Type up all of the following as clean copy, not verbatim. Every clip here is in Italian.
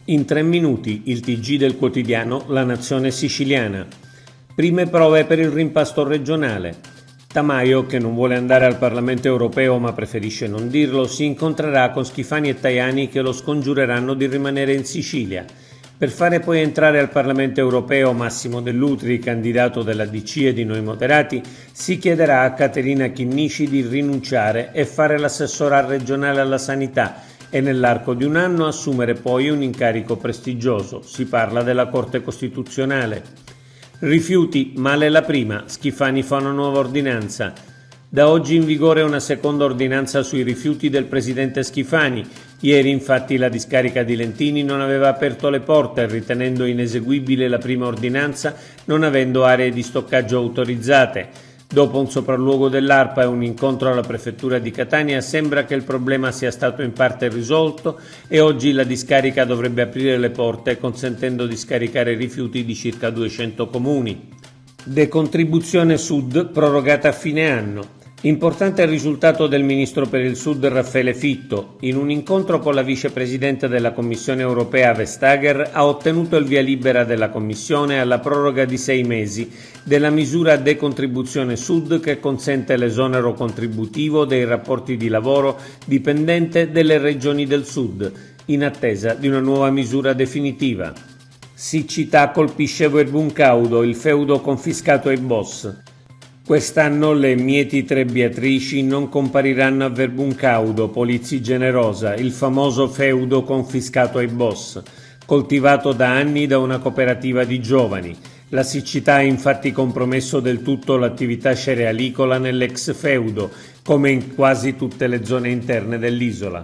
In 3 minuti il TG del quotidiano La Nazione Siciliana. Prime prove per il rimpasto regionale. Tamaio, che non vuole andare al Parlamento europeo ma preferisce non dirlo, si incontrerà con Schifani e Tajani che lo scongiureranno di rimanere in Sicilia. Per fare poi entrare al Parlamento europeo Massimo Dell'Utri, candidato della DC e di Noi Moderati, si chiederà a Caterina Chinnici di rinunciare e fare l'assessora regionale alla sanità e nell'arco di un anno assumere poi un incarico prestigioso. Si parla della Corte Costituzionale. Rifiuti, male la prima, Schifani fa una nuova ordinanza. Da oggi in vigore una seconda ordinanza sui rifiuti del presidente Schifani. Ieri infatti la discarica di Lentini non aveva aperto le porte, ritenendo ineseguibile la prima ordinanza, non avendo aree di stoccaggio autorizzate. Dopo un sopralluogo dell'ARPA e un incontro alla prefettura di Catania sembra che il problema sia stato in parte risolto e oggi la discarica dovrebbe aprire le porte consentendo di scaricare i rifiuti di circa 200 comuni. Decontribuzione Sud prorogata a fine anno. Importante il risultato del ministro per il Sud Raffaele Fitto. In un incontro con la vicepresidente della Commissione europea Vestager ha ottenuto il via libera della Commissione alla proroga di 6 mesi della misura Decontribuzione Sud che consente l'esonero contributivo dei rapporti di lavoro dipendente delle regioni del Sud, in attesa di una nuova misura definitiva. Siccità colpisce Verbuncaudo, il feudo confiscato ai boss. Quest'anno le mieti trebbiatrici non compariranno a Verbuncaudo, Polizzi Generosa, il famoso feudo confiscato ai boss, coltivato da anni da una cooperativa di giovani. La siccità ha infatti compromesso del tutto l'attività cerealicola nell'ex feudo, come in quasi tutte le zone interne dell'isola.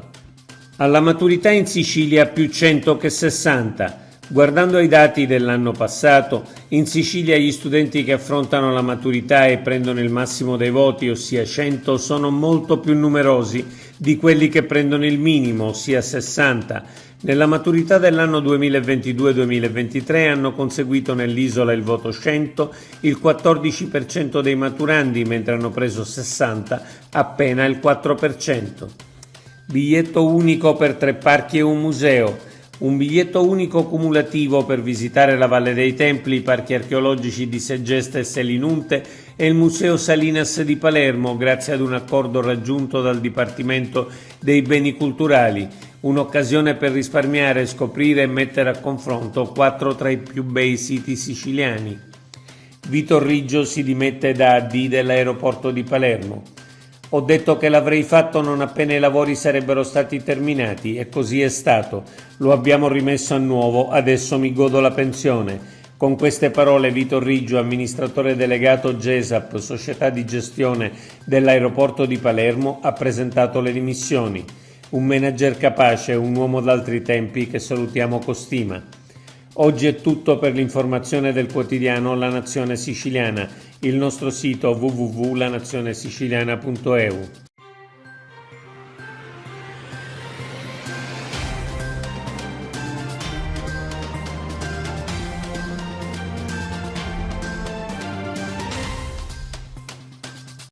Alla maturità in Sicilia più 100 che 60. Guardando ai dati dell'anno passato, in Sicilia gli studenti che affrontano la maturità e prendono il massimo dei voti, ossia 100, sono molto più numerosi di quelli che prendono il minimo, ossia 60. Nella maturità dell'anno 2022-2023 hanno conseguito nell'isola il voto 100 il 14% dei maturandi, mentre hanno preso 60 appena il 4%. Biglietto unico per 3 parchi e un museo. Un biglietto unico cumulativo per visitare la Valle dei Templi, i parchi archeologici di Segesta e Selinunte e il Museo Salinas di Palermo, grazie ad un accordo raggiunto dal Dipartimento dei Beni Culturali. Un'occasione per risparmiare, scoprire e mettere a confronto 4 tra i più bei siti siciliani. Vito Riggio si dimette da AD dell'aeroporto di Palermo. Ho detto che l'avrei fatto non appena i lavori sarebbero stati terminati e così è stato. Lo abbiamo rimesso a nuovo, adesso mi godo la pensione. Con queste parole Vito Riggio, amministratore delegato GESAP, società di gestione dell'aeroporto di Palermo, ha presentato le dimissioni. Un manager capace, un uomo d'altri tempi che salutiamo con stima. Oggi è tutto per l'informazione del quotidiano La Nazione Siciliana. Il nostro sito www.lanazionesiciliana.eu